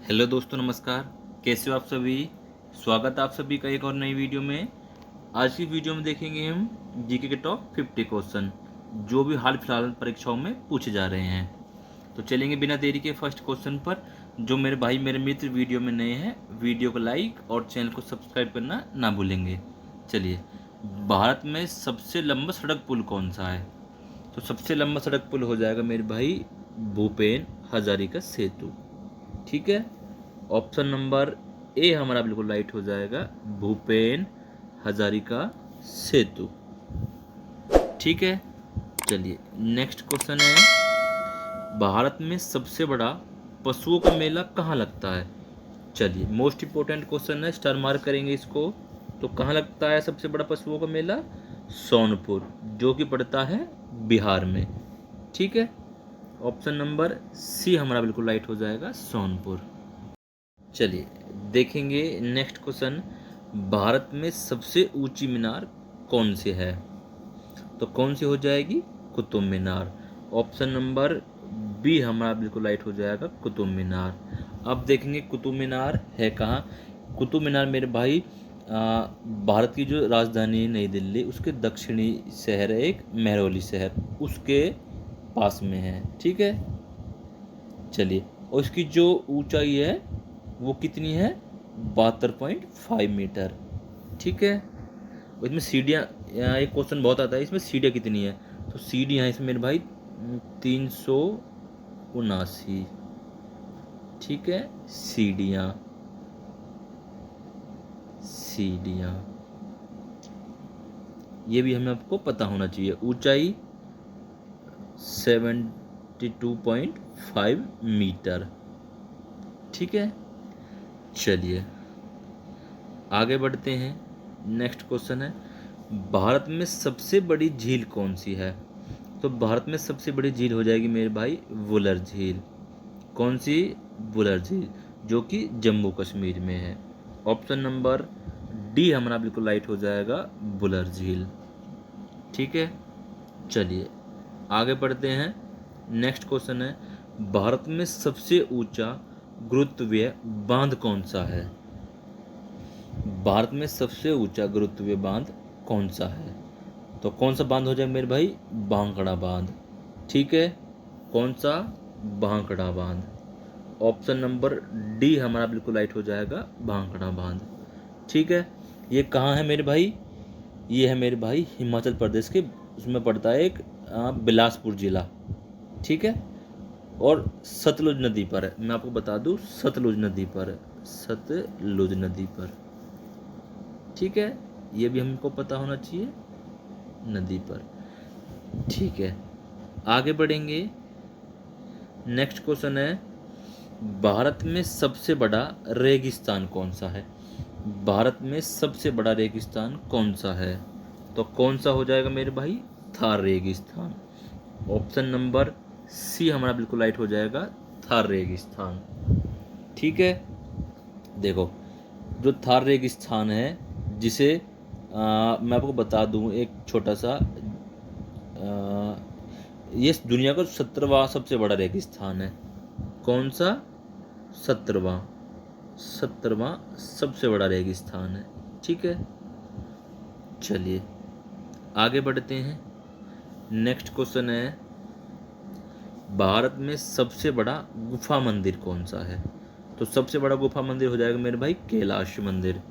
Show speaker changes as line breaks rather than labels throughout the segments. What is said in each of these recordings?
Hello दोस्तों, नमस्कार। कैसे हो आप सभी? स्वागत है आप सभी का एक और नई वीडियो में। आज की वीडियो में देखेंगे हम जीके के टॉप 50 क्वेश्चन जो भी हाल फिलहाल परीक्षाओं में पूछे जा रहे हैं। तो चलेंगे बिना देरी के फर्स्ट क्वेश्चन पर। जो मेरे भाई मेरे मित्र वीडियो में नए हैं, वीडियो को लाइक और चैनल को सब्सक्राइब करना ना भूलेंगे। चलिए, भारत में सबसे लंबा सड़क पुल कौन सा है? तो सबसे लंबा सड़क पुल हो जाएगा मेरे भाई भूपेन हजारिका सेतु। ठीक है। ऑप्शन नंबर ए हमारा बिल्कुल राइट हो जाएगा, भूपेन हजारिका सेतु। ठीक है। चलिए, नेक्स्ट क्वेश्चन है, भारत में सबसे बड़ा पशुओं का मेला कहाँ लगता है? चलिए, मोस्ट इंपोर्टेंट क्वेश्चन है, स्टार मार्क करेंगे इसको। तो कहाँ लगता है सबसे बड़ा पशुओं का मेला? सोनपुर, जो कि पड़ता है बिहार में। ठीक है। ऑप्शन नंबर सी हमारा बिल्कुल राइट हो जाएगा, सोनपुर। चलिए, देखेंगे नेक्स्ट क्वेश्चन, भारत में सबसे ऊंची मीनार कौन सी है? तो कौन सी हो जाएगी? Qutub Minar. Option number B हमारा बिल्कुल राइट हो जाएगा, कुतुब मीनार। अब देखेंगे कुतुब मीनार है कहाँ। कुतुब मीनार मेरे भाई भारत की जो राजधानी है नई दिल्ली, उसके दक्षिणी शहर है एक महरौली शहर, उसके पास में है। ठीक है। चलिए, और इसकी जो ऊंचाई है वो कितनी है? 72.5 मीटर। ठीक है। और इसमें सीढ़ियाँ, यहाँ एक क्वेश्चन बहुत आता है, इसमें सीढ़ियाँ कितनी है? तो सीढ़ियाँ हैं इसमें मेरे भाई 379। ठीक है। सीढ़ियाँ सीढ़ियाँ ये भी हमें आपको पता होना चाहिए। ऊंचाई 72.5 मीटर। ठीक है। चलिए, आगे बढ़ते हैं। नेक्स्ट क्वेश्चन है, भारत में सबसे बड़ी झील कौन सी है? तो भारत में सबसे बड़ी झील हो जाएगी मेरे भाई वुलर झील। कौन सी? वुलर झील, जो कि जम्मू कश्मीर में है। ऑप्शन नंबर डी हमारा बिल्कुल राइट हो जाएगा, वुलर झील। ठीक है। चलिए, आगे बढ़ते हैं। नेक्स्ट क्वेश्चन है, भारत में सबसे ऊंचा गुरुत्वीय बांध कौन सा है? भारत में सबसे ऊंचा गुरुत्वीय बांध कौन सा है? तो कौन सा बांध हो जाए मेरे भाई? भांकड़ा बांध। ठीक है। कौन सा? भांकड़ा बांध। ऑप्शन नंबर डी हमारा बिल्कुल राइट हो जाएगा, भांकड़ा बांध। ठीक है। ये कहाँ है मेरे भाई? ये है मेरे भाई हिमाचल प्रदेश के, उसमें पड़ता है एक बिलासपुर जिला। ठीक है। और सतलुज नदी पर है, मैं आपको बता दूं, सतलुज नदी पर है, सतलुज नदी पर। ठीक है। ये भी हमको पता होना चाहिए, नदी पर। ठीक है। आगे बढ़ेंगे। नेक्स्ट क्वेश्चन है, भारत में सबसे बड़ा रेगिस्तान कौन सा है? भारत में सबसे बड़ा रेगिस्तान कौन सा है? तो कौन सा हो जाएगा मेरे भाई? थार रेगिस्तान। ऑप्शन नंबर सी हमारा बिल्कुल राइट हो जाएगा, थार रेगिस्तान। ठीक है। देखो, जो थार रेगिस्तान है, जिसे मैं आपको बता दूं एक छोटा सा, ये दुनिया का 17वां सबसे बड़ा रेगिस्तान है। कौन सा? 17वां। 17वां सबसे बड़ा रेगिस्तान है। ठीक है। चलिए, आगे बढ़ते हैं। नेक्स्ट क्वेश्चन है, भारत में सबसे बड़ा गुफा मंदिर कौन सा है? तो सबसे बड़ा गुफा मंदिर हो जाएगा मेरे भाई कैलाश मंदिर।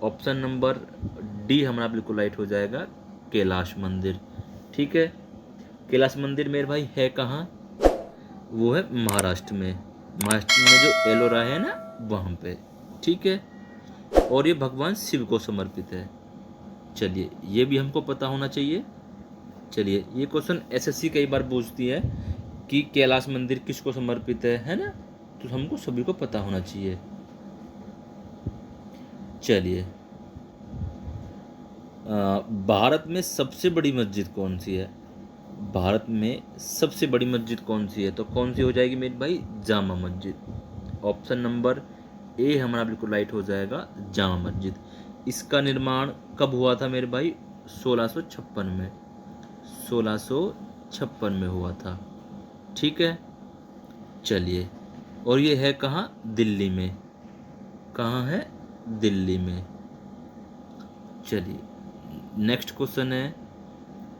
ऑप्शन नंबर डी हमारा बिल्कुल राइट हो जाएगा, कैलाश मंदिर। ठीक है। कैलाश मंदिर मेरे भाई है कहाँ? वो है महाराष्ट्र में। महाराष्ट्र में जो एलोरा है ना, वहाँ पे। ठीक है। और ये भगवान शिव को समर्पित है। चलिए, ये भी हमको पता होना चाहिए। चलिए, ये क्वेश्चन एसएससी कई बार पूछती है कि कैलाश मंदिर किसको समर्पित है ना? तो हमको सभी को पता होना चाहिए। चलिए, भारत में सबसे बड़ी मस्जिद कौन सी है? भारत में सबसे बड़ी मस्जिद कौन सी है? तो कौन सी हो जाएगी मेरे भाई? Jama Masjid. Option number A हमारा बिल्कुल राइट हो जाएगा, जामा मस्जिद। इसका निर्माण कब हुआ था मेरे भाई? 1656 में। 1656 में हुआ था। ठीक है। चलिए, और ये है कहाँ? दिल्ली में। कहाँ है? दिल्ली में। चलिए नेक्स्ट क्वेश्चन है,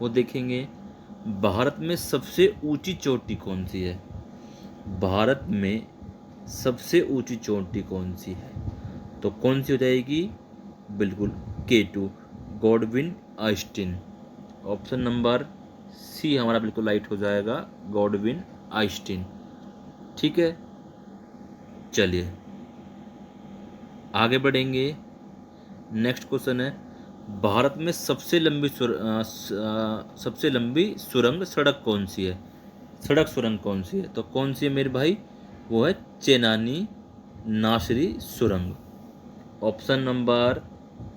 वो देखेंगे, भारत में सबसे ऊंची चोटी कौन सी है? भारत में सबसे ऊंची चोटी कौन सी है? तो कौन सी हो जाएगी? बिल्कुल K2, Godwin Austen. Option number C हमारा बिल्कुल राइट हो जाएगा, गॉडविन आइस्टीन। ठीक है, चलिए आगे बढ़ेंगे। नेक्स्ट क्वेश्चन है, भारत में सबसे लंबी सुरंग सड़क कौन सी है? सड़क सुरंग कौन सी है? तो कौन सी है मेरे भाई? वो है चेनानी नासरी सुरंग। ऑप्शन नंबर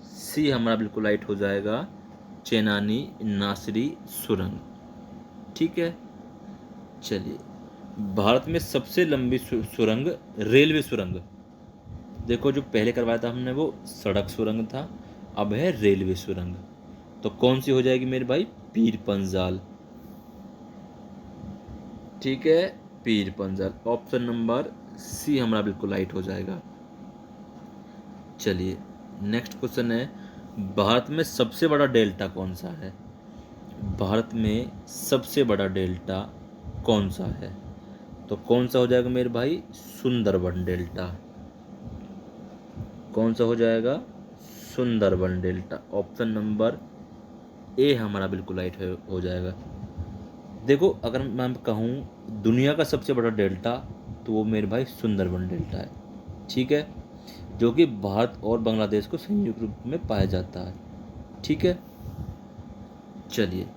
सी हमारा बिल्कुल राइट हो जाएगा, चेनानी नासरी सुरंग। ठीक है, चलिए भारत में सबसे लंबी सुरंग, रेलवे सुरंग। देखो जो पहले करवाया था हमने वो सड़क सुरंग था, अब है रेलवे सुरंग। तो कौन सी हो जाएगी मेरे भाई? पीर पंजाल। ठीक है, Pir Panjal. Option number C हमारा बिल्कुल राइट हो जाएगा। चलिए नेक्स्ट क्वेश्चन है, भारत में सबसे बड़ा डेल्टा कौन सा है? भारत में सबसे बड़ा डेल्टा कौन सा है? तो कौन सा हो जाएगा मेरे भाई? सुंदरबन डेल्टा। कौन सा हो जाएगा? Sundarban delta. Option number A हमारा बिल्कुल राइट हो जाएगा। देखो अगर मैं कहूँ दुनिया का सबसे बड़ा डेल्टा, तो वो मेरे भाई सुंदरबन डेल्टा है। ठीक है, जो कि भारत और बांग्लादेश को संयुक्त रूप में पाया जाता है। ठीक है, चलिए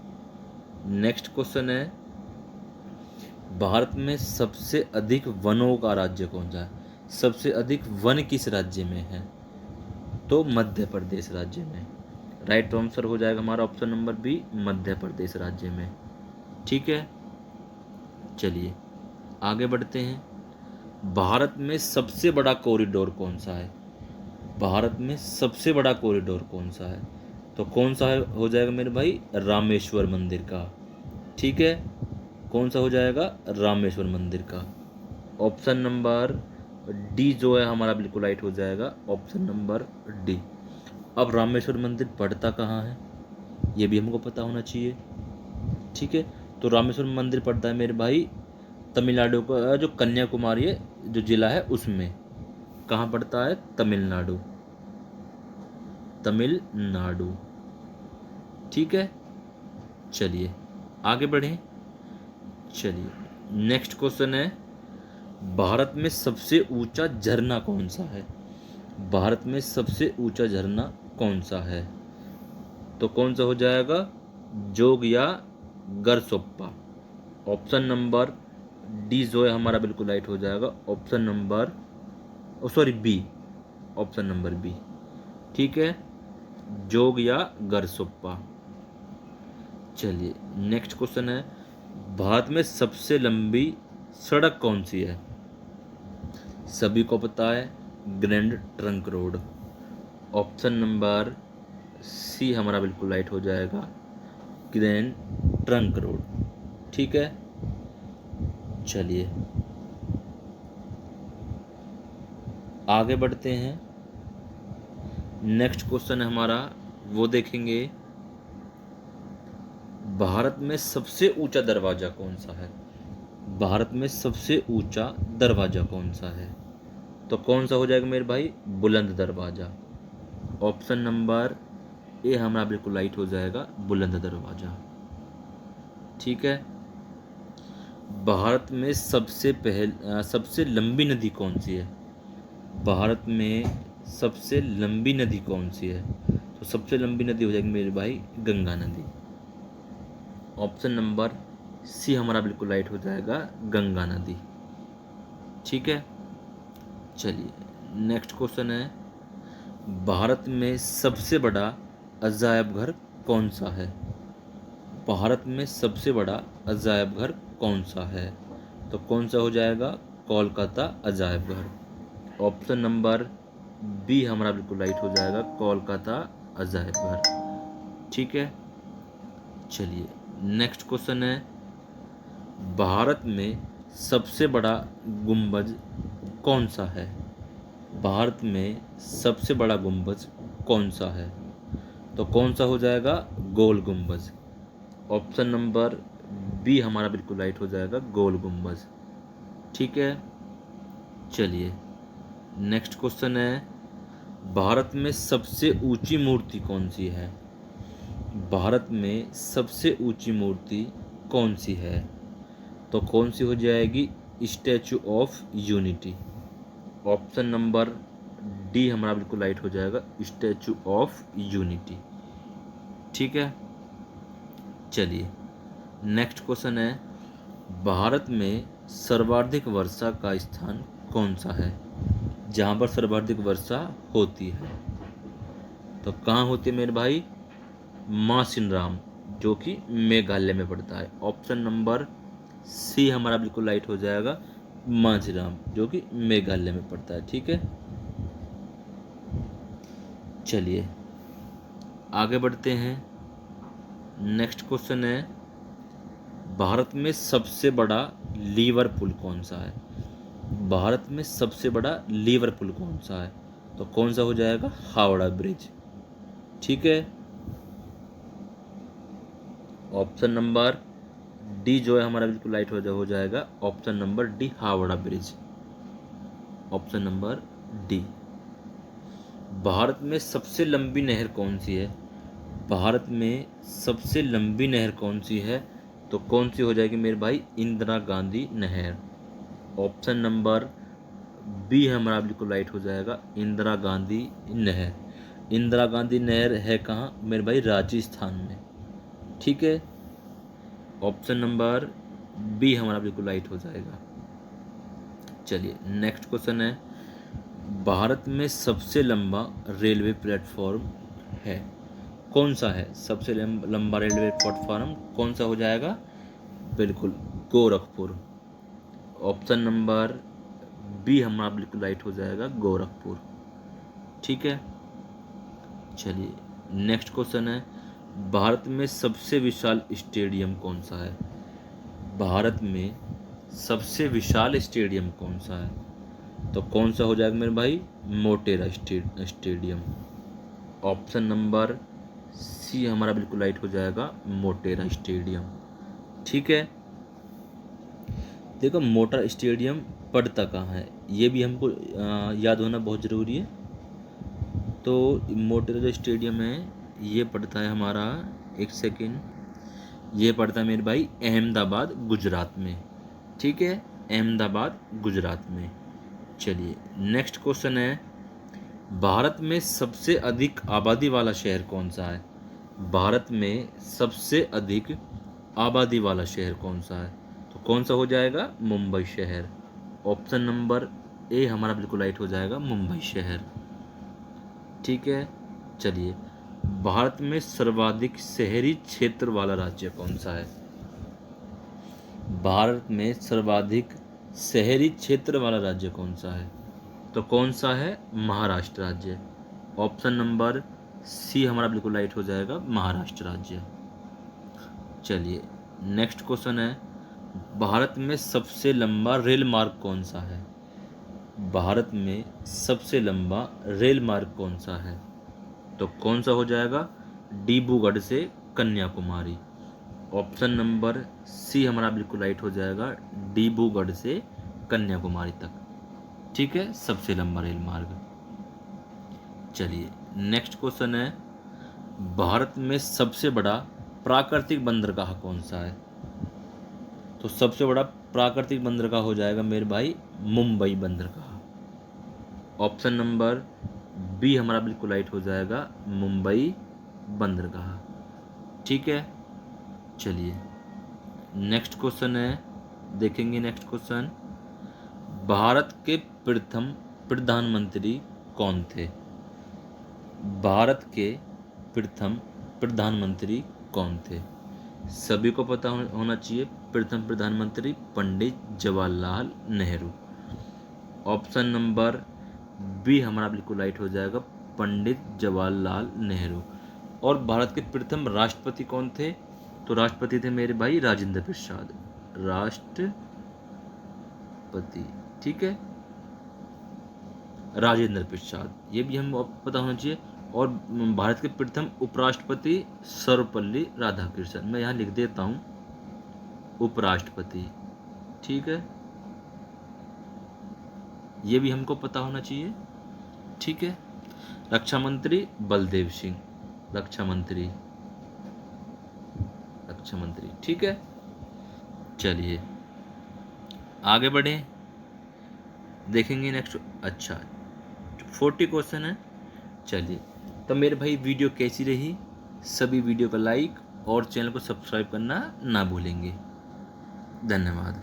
नेक्स्ट क्वेश्चन है, भारत में सबसे अधिक वनों का राज्य कौन सा है? सबसे अधिक वन किस राज्य में है? तो मध्य प्रदेश राज्य में। राइट आंसर हो जाएगा हमारा option number B, Madhya Pradesh राज्य में। ठीक है, चलिए आगे बढ़ते हैं। भारत में सबसे बड़ा कॉरिडोर कौन सा है? भारत में सबसे बड़ा कॉरिडोर कौन सा है? तो कौन सा हो जाएगा मेरे भाई? रामेश्वर मंदिर का। ठीक है, कौन सा हो जाएगा? रामेश्वर मंदिर का। ऑप्शन नंबर डी जो है हमारा बिल्कुल राइट हो जाएगा, ऑप्शन नंबर डी। अब रामेश्वर मंदिर पड़ता कहाँ है, ये भी हमको पता होना चाहिए। ठीक है, तो रामेश्वर मंदिर पड़ता है मेरे भाई तमिलनाडु का, जो कन्याकुमारी है जो जिला है उसमें। कहाँ पड़ता है? तमिलनाडु। तमिलनाडु। ठीक है, चलिए आगे बढ़ें। चलिए नेक्स्ट क्वेश्चन है, भारत में सबसे ऊंचा झरना कौन सा है? भारत में सबसे ऊंचा झरना कौन सा है? तो कौन सा हो जाएगा? जोग या गरसोप्पा। ऑप्शन नंबर डी जो है हमारा बिल्कुल राइट हो जाएगा, option number sorry B, option number B. ठीक है, जोग या गरसोप्पा। चलिए नेक्स्ट क्वेश्चन है, भारत में सबसे लंबी सड़क कौन सी है? सभी को पता है, Grand Trunk Road. Option number C हमारा बिल्कुल राइट हो जाएगा, ग्रैंड ट्रंक रोड। ठीक है, चलिए आगे बढ़ते हैं। नेक्स्ट क्वेश्चन है हमारा, वो देखेंगे, भारत में सबसे ऊंचा दरवाजा कौन सा है? भारत में सबसे ऊंचा दरवाजा कौन सा है? तो कौन सा हो जाएगा मेरे भाई? बुलंद दरवाजा। ऑप्शन नंबर ए हमारा बिल्कुल राइट हो जाएगा, बुलंद दरवाजा। ठीक है, भारत में सबसे लंबी नदी कौन सी है? भारत में सबसे लंबी नदी कौन सी है? तो सबसे लंबी नदी हो जाएगी मेरे भाई गंगा नदी। ऑप्शन नंबर सी हमारा बिल्कुल राइट हो जाएगा, गंगा नदी। ठीक है, चलिए नेक्स्ट क्वेश्चन है, भारत में सबसे बड़ा अजायब घर कौन सा है? भारत में सबसे बड़ा अजायब घर कौन सा है? तो कौन सा हो जाएगा? कोलकाता अजायब घर। ऑप्शन नंबर बी हमारा बिल्कुल राइट हो जाएगा, कोलकाता अजायब घर। ठीक है, चलिए नेक्स्ट क्वेश्चन है, भारत में सबसे बड़ा गुंबज कौन सा है? भारत में सबसे बड़ा गुंबज कौन सा है? तो कौन सा हो जाएगा? गोल गुंबज। ऑप्शन नंबर बी हमारा बिल्कुल राइट हो जाएगा, गोल गुंबज। ठीक है, चलिए नेक्स्ट क्वेश्चन है, भारत में सबसे ऊंची मूर्ति कौन सी है? भारत में सबसे ऊंची मूर्ति कौन सी है? तो कौन सी हो जाएगी? Statue of unity. Option number D हमारा बिल्कुल राइट हो जाएगा, स्टैचू ऑफ यूनिटी। ठीक है, चलिए नेक्स्ट क्वेश्चन है, भारत में सर्वाधिक वर्षा का स्थान कौन सा है? जहाँ पर सर्वाधिक वर्षा होती है, तो कहाँ होती है मेरे भाई? मासिनराम, जो कि मेघालय में पड़ता है। ऑप्शन नंबर सी हमारा बिल्कुल राइट हो जाएगा, मांझीराम, जो कि मेघालय में पड़ता है। ठीक है, चलिए आगे बढ़ते हैं। नेक्स्ट क्वेश्चन है, भारत में सबसे बड़ा लीवर पुल कौन सा है? भारत में सबसे बड़ा लीवर पुल कौन सा है? तो कौन सा हो जाएगा? हावड़ा ब्रिज। ठीक है, ऑप्शन नंबर डी जो है हमारा बिल्कुल राइट हो जाएगा, option number D, Howrah bridge. Option number D. Bharat में सबसे लंबी नहर कौन सी है? भारत में सबसे लंबी नहर कौन सी है? तो कौन सी हो जाएगी मेरे भाई? इंदिरा गांधी नहर। ऑप्शन नंबर बी हमारा बिल्कुल राइट हो जाएगा, इंदिरा गांधी नहर। इंदिरा गांधी नहर है कहाँ मेरे भाई? राजस्थान में। ठीक है, ऑप्शन नंबर बी हमारा बिल्कुल राइट हो जाएगा। चलिए नेक्स्ट क्वेश्चन है, भारत में सबसे लंबा रेलवे प्लेटफॉर्म है कौन सा है? सबसे लंबा रेलवे प्लेटफॉर्म कौन सा हो जाएगा? बिल्कुल गोरखपुर। ऑप्शन नंबर बी हमारा बिल्कुल राइट हो जाएगा, गोरखपुर। ठीक है, चलिए नेक्स्ट क्वेश्चन है, भारत में सबसे विशाल स्टेडियम कौन सा है? भारत में सबसे विशाल स्टेडियम कौन सा है? तो कौन सा हो जाएगा मेरे भाई? Motera stadium. Option number C हमारा बिल्कुल राइट हो जाएगा, मोटेरा स्टेडियम। ठीक है, देखो मोटेरा स्टेडियम पड़ता कहाँ है ये भी हमको याद होना बहुत ज़रूरी है। तो मोटेरा जो स्टेडियम है ये पड़ता है हमारा, एक सेकेंड, ये पड़ता है मेरे भाई अहमदाबाद गुजरात में। ठीक है, अहमदाबाद गुजरात में। चलिए नेक्स्ट क्वेश्चन है, भारत में सबसे अधिक आबादी वाला शहर कौन सा है? भारत में सबसे अधिक आबादी वाला शहर कौन सा है? तो कौन सा हो जाएगा? मुंबई शहर। ऑप्शन नंबर ए हमारा बिल्कुल राइट हो जाएगा, मुंबई शहर। ठीक है, चलिए भारत में सर्वाधिक शहरी क्षेत्र वाला राज्य कौन सा है? भारत में सर्वाधिक शहरी क्षेत्र वाला राज्य कौन सा है? तो कौन सा है? महाराष्ट्र राज्य। ऑप्शन नंबर सी हमारा बिल्कुल राइट हो जाएगा, महाराष्ट्र राज्य। चलिए नेक्स्ट क्वेश्चन है, भारत में सबसे लंबा रेल मार्ग कौन सा है? भारत में सबसे लंबा रेल मार्ग कौन सा है? तो कौन सा हो जाएगा? डिब्रूगढ़ से कन्याकुमारी। ऑप्शन नंबर सी हमारा बिल्कुल राइट हो जाएगा, डिब्रूगढ़ से कन्याकुमारी तक। ठीक है, सबसे लंबा रेल मार्ग। चलिए नेक्स्ट क्वेश्चन है, भारत में सबसे बड़ा प्राकृतिक बंदरगाह कौन सा है? तो सबसे बड़ा प्राकृतिक बंदरगाह हो जाएगा मेरे भाई, मुंबई बंदरगाह। ऑप्शन नंबर बी हमारा बिल्कुल राइट हो जाएगा, मुंबई बंदरगाह। ठीक है, चलिए नेक्स्ट क्वेश्चन है, देखेंगे नेक्स्ट क्वेश्चन, भारत के प्रथम प्रधानमंत्री कौन थे? भारत के प्रथम प्रधानमंत्री कौन थे? सभी को पता होना चाहिए, प्रथम प्रधानमंत्री Pandit Jawaharlal Nehru. Option number B हमारा बिल्कुल राइट हो जाएगा, पंडित जवाहरलाल नेहरू। और भारत के प्रथम राष्ट्रपति कौन थे? तो राष्ट्रपति थे मेरे भाई राजेंद्र प्रसाद, राष्ट्रपति। ठीक है, राजेंद्र प्रसाद, ये भी हमको पता होना चाहिए। और भारत के प्रथम उपराष्ट्रपति सर्वपल्ली राधाकृष्णन, मैं यहाँ लिख देता हूँ उपराष्ट्रपति, ठीक है, ये भी हमको पता होना चाहिए, ठीक है। रक्षा मंत्री बलदेव सिंह, रक्षा मंत्री, ठीक है। चलिए आगे बढ़े, देखेंगे नेक्स्ट। अच्छा 40 क्वेश्चन है। चलिए, तो मेरे भाई वीडियो कैसी रही, सभी वीडियो को लाइक और चैनल को सब्सक्राइब करना ना भूलेंगे। धन्यवाद।